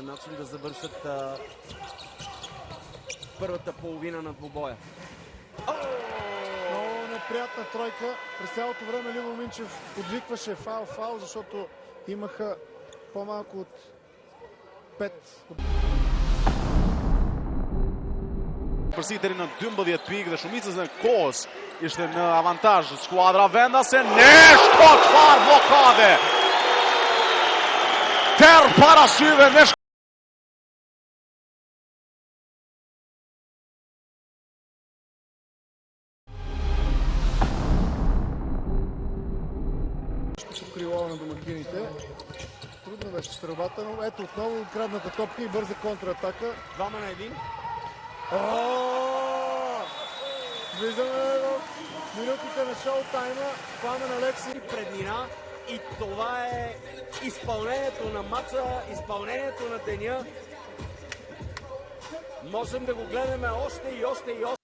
начин да завършат първата половина на двубоя. Много неприятна тройка. През цялото време Любо Минчев подвикваше фаул, защото имаха по-малко от 5. Përsiteri në 12 pikë dhe shumicës në kohës ishte në avantazh skuadra vendase. Nesh kot far blokade. Terr para syve Nesh. Крило на домакините. Трудно беше стрелбата, но ето отново открадната топка и бърза контратака. 2 на 1. Влизаме в минутите на шоу-тайма. Пламен Алекси. Преднина и това е изпълнението на мача, изпълнението на деня. Можем да го гледаме още и още и още.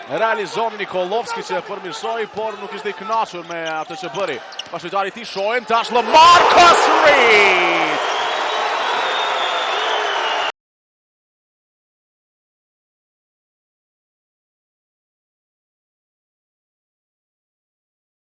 Realizon Nikolovski që e përmirësoi, por nuk ishte i kënaqur me atë që bëri. Bashkëtari i tij shohin tash Marcus Reed.